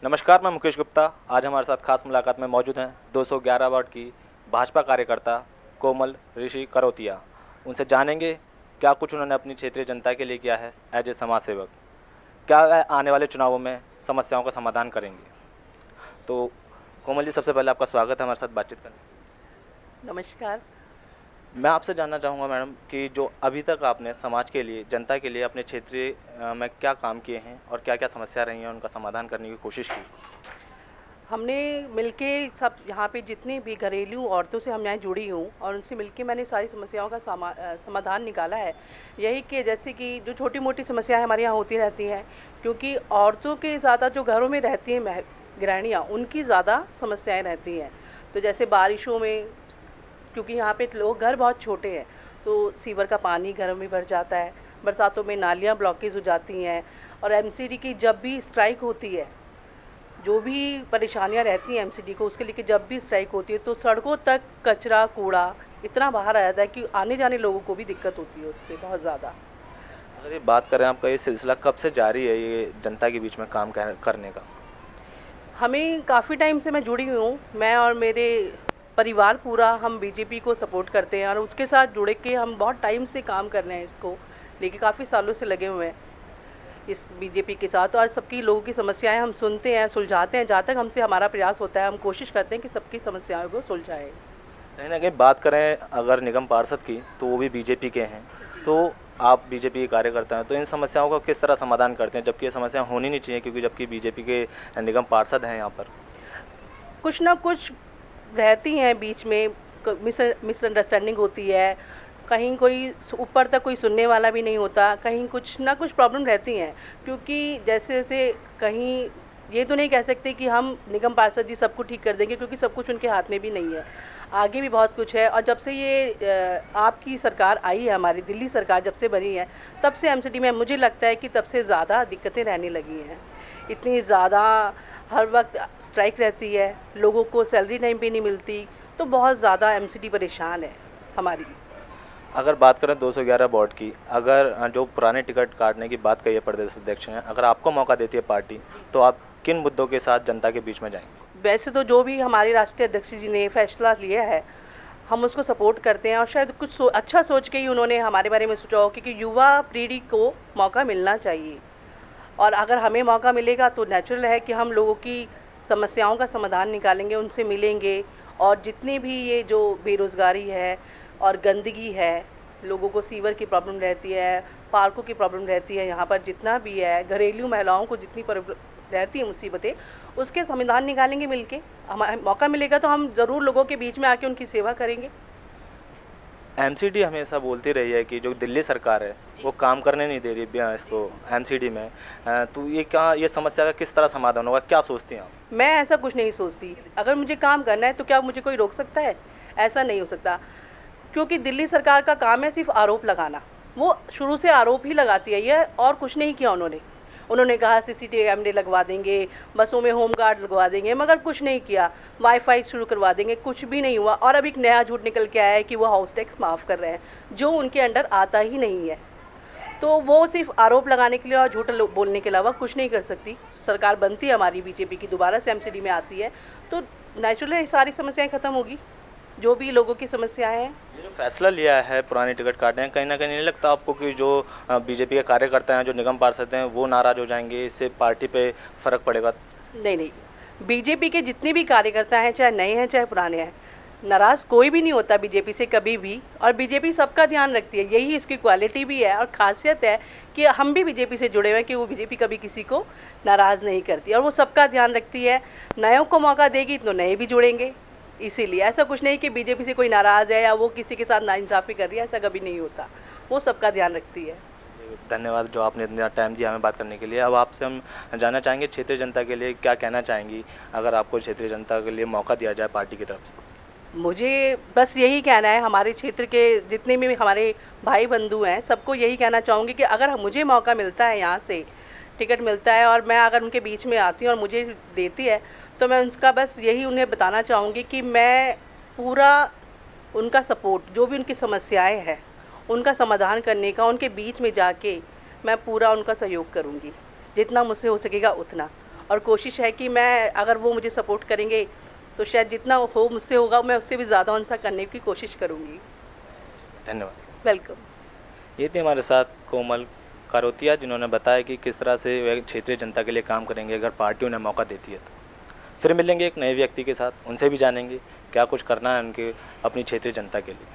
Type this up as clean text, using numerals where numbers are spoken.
नमस्कार, मैं मुकेश गुप्ता। आज हमारे साथ खास मुलाकात में मौजूद हैं 211 वार्ड की भाजपा कार्यकर्ता कोमल ऋषि करोतिया। उनसे जानेंगे क्या कुछ उन्होंने अपनी क्षेत्रीय जनता के लिए किया है एज ए समाज सेवक, क्या वह आने वाले चुनावों में समस्याओं का समाधान करेंगे। तो कोमल जी, सबसे पहले आपका स्वागत है हमारे साथ बातचीत करने। नमस्कार। मैं आपसे जानना चाहूँगा मैडम कि जो अभी तक आपने समाज के लिए, जनता के लिए अपने क्षेत्रीय में क्या काम किए हैं और क्या क्या समस्या रही हैं, उनका समाधान करने की कोशिश की। हमने मिलके सब यहाँ पे जितनी भी घरेलू औरतों से हम यहाँ जुड़ी हूँ और उनसे मिलके मैंने सारी समस्याओं का समाधान निकाला है। यही कि जैसे कि जो छोटी मोटी समस्याएं हमारे यहाँ होती रहती हैं, क्योंकि औरतों के ज़्यादा जो घरों में रहती हैं गृहिणियाँ, उनकी ज़्यादा समस्याएं रहती हैं। तो जैसे बारिशों में, क्योंकि यहाँ पे लोग घर बहुत छोटे हैं, तो सीवर का पानी घरों में भर जाता है। बरसातों में नालियाँ ब्लॉकेज हो जाती हैं। और एमसीडी की जब भी स्ट्राइक होती है, जो भी परेशानियां रहती हैं एमसीडी को, उसके लिए जब भी स्ट्राइक होती है तो सड़कों तक कचरा कूड़ा इतना बाहर आ जाता है कि आने जाने लोगों को भी दिक्कत होती है उससे बहुत ज़्यादा। अगर ये बात करें, आपका ये सिलसिला कब से जारी है, ये जनता के बीच में काम करने का। हमें काफ़ी टाइम से मैं जुड़ी हुई हूँ। मैं और मेरे परिवार पूरा हम बीजेपी को सपोर्ट करते हैं और उसके साथ जुड़े के हम बहुत टाइम से काम कर रहे हैं इसको लेके, काफ़ी सालों से लगे हुए हैं इस बीजेपी के साथ। और सबकी लोगों की समस्याएं हम सुनते हैं, सुलझाते हैं। जहाँ तक हमसे हमारा प्रयास होता है हम कोशिश करते हैं कि सबकी समस्याओं को सुलझाएं। कहीं ना कहीं बात करें अगर निगम पार्षद की, तो वो भी बीजेपी के हैं। तो आप बीजेपी के कार्यकर्ता हैं, तो इन समस्याओं का किस तरह समाधान करते हैं, जबकि ये समस्या होनी नहीं चाहिए, क्योंकि जबकि बीजेपी के निगम पार्षद हैं यहाँ पर। कुछ ना कुछ रहती हैं बीच में, मिसअंडरस्टैंडिंग होती है। कहीं कोई ऊपर तक कोई सुनने वाला भी नहीं होता, कहीं कुछ ना कुछ प्रॉब्लम रहती हैं। क्योंकि जैसे जैसे कहीं ये तो नहीं कह सकते कि हम निगम पार्षद जी सब कुछ ठीक कर देंगे, क्योंकि सब कुछ उनके हाथ में भी नहीं है। आगे भी बहुत कुछ है। और जब से ये आपकी सरकार आई है, हमारी दिल्ली सरकार जब से बनी है, तब से एमसीडी में मुझे लगता है कि तब से ज़्यादा दिक्कतें रहने लगी हैं। इतनी ज़्यादा हर वक्त स्ट्राइक रहती है, लोगों को सैलरी टाइम पे नहीं मिलती, तो बहुत ज़्यादा एमसीडी परेशान है हमारी। अगर बात करें 211 वार्ड की, अगर जो पुराने टिकट काटने की बात कही है प्रदेश अध्यक्ष ने, अगर आपको मौका देती है पार्टी, तो आप किन मुद्दों के साथ जनता के बीच में जाएंगे। वैसे तो जो भी हमारे राष्ट्रीय अध्यक्ष जी ने फैसला लिया है, हम उसको सपोर्ट करते हैं। और शायद कुछ अच्छा सोच के ही उन्होंने हमारे बारे में सोचा हो, क्योंकि युवा पीढ़ी को मौका मिलना चाहिए। और अगर हमें मौका मिलेगा तो नेचुरल है कि हम लोगों की समस्याओं का समाधान निकालेंगे, उनसे मिलेंगे। और जितनी भी ये जो बेरोज़गारी है और गंदगी है, लोगों को सीवर की प्रॉब्लम रहती है, पार्कों की प्रॉब्लम रहती है, यहाँ पर जितना भी है घरेलू महिलाओं को जितनी रहती है मुसीबतें, उसके समाधान निकालेंगे मिलके। हमें मौका मिलेगा तो हम ज़रूर लोगों के बीच में आके उनकी सेवा करेंगे। एमसीडी हमेशा बोलती रही है कि जो दिल्ली सरकार है वो काम करने नहीं दे रही है इसको एमसीडी में। तो ये समस्या का किस तरह समाधान होगा, क्या सोचती हैं आप। मैं ऐसा कुछ नहीं सोचती। अगर मुझे काम करना है तो क्या मुझे कोई रोक सकता है? ऐसा नहीं हो सकता, क्योंकि दिल्ली सरकार का काम है सिर्फ आरोप लगाना। वो शुरू से आरोप ही लगाती है ये, और कुछ नहीं किया उन्होंने। उन्होंने कहा सीसीटीवी कैमरे लगवा देंगे, बसों में होम गार्ड लगवा देंगे, मगर कुछ नहीं किया। वाईफाई शुरू करवा देंगे, कुछ भी नहीं हुआ। और अब एक नया झूठ निकल के आया है कि वो हाउस टैक्स माफ़ कर रहे हैं, जो उनके अंडर आता ही नहीं है। तो वो सिर्फ आरोप लगाने के लिए और झूठ बोलने के अलावा कुछ नहीं कर सकती। सरकार बनती है हमारी बीजेपी की, दोबारा से एमसीडी में आती है, तो नेचुरली सारी समस्याएं खत्म होगी, जो भी लोगों की समस्याएं हैं। ये जो फैसला लिया है पुराने टिकट काटने, कहीं ना कहीं नहीं लगता आपको कि जो बीजेपी के कार्यकर्ता हैं, जो निगम पार्षद हैं, वो नाराज़ हो जाएंगे, इससे पार्टी पे फर्क पड़ेगा। नहीं नहीं, बीजेपी के जितने भी कार्यकर्ता हैं, चाहे नए हैं चाहे पुराने हैं, नाराज़ कोई भी नहीं होता बीजेपी से कभी भी। और बीजेपी सबका ध्यान रखती है, यही इसकी क्वालिटी भी है और ख़ासियत है कि हम भी बीजेपी से जुड़े हुए हैं, कि वो बीजेपी कभी किसी को नाराज़ नहीं करती और वो सबका ध्यान रखती है। नयों को मौका देगी तो नए भी जुड़ेंगे। इसीलिए ऐसा कुछ नहीं कि बीजेपी से कोई नाराज़ है या वो किसी के साथ नाइंसाफ़ी कर रही है, ऐसा कभी नहीं होता। वो सबका ध्यान रखती है। धन्यवाद जो आपने इतना टाइम दिया हमें बात करने के लिए। अब आपसे हम जानना चाहेंगे क्षेत्रीय जनता के लिए क्या कहना चाहेंगी, अगर आपको क्षेत्रीय जनता के लिए मौका दिया जाए पार्टी की तरफ से। मुझे बस यही कहना है, हमारे क्षेत्र के जितने भी हमारे भाई बंधु हैं, सबको यही कहना चाहूँगी कि अगर मुझे मौका मिलता है, यहाँ से टिकट मिलता है और मैं अगर उनके बीच में आती हूँ और मुझे देती है, तो मैं उसका बस यही उन्हें बताना चाहूँगी कि मैं पूरा उनका सपोर्ट, जो भी उनकी समस्याएं हैं उनका समाधान करने का, उनके बीच में जाके मैं पूरा उनका सहयोग करूँगी, जितना मुझसे हो सकेगा उतना। और कोशिश है कि मैं, अगर वो मुझे सपोर्ट करेंगे तो शायद जितना हो मुझसे होगा मैं उससे भी ज़्यादा उनसा करने की कोशिश करूँगी। धन्यवाद। वेलकम। ये थी हमारे साथ कोमल कारोतिया, जिन्होंने बताया कि किस तरह से वे क्षेत्रीय जनता के लिए काम करेंगे अगर पार्टी उन्हें मौका देती है तो। फिर मिलेंगे एक नए व्यक्ति के साथ, उनसे भी जानेंगे क्या कुछ करना है उनके अपनी क्षेत्रीय जनता के लिए।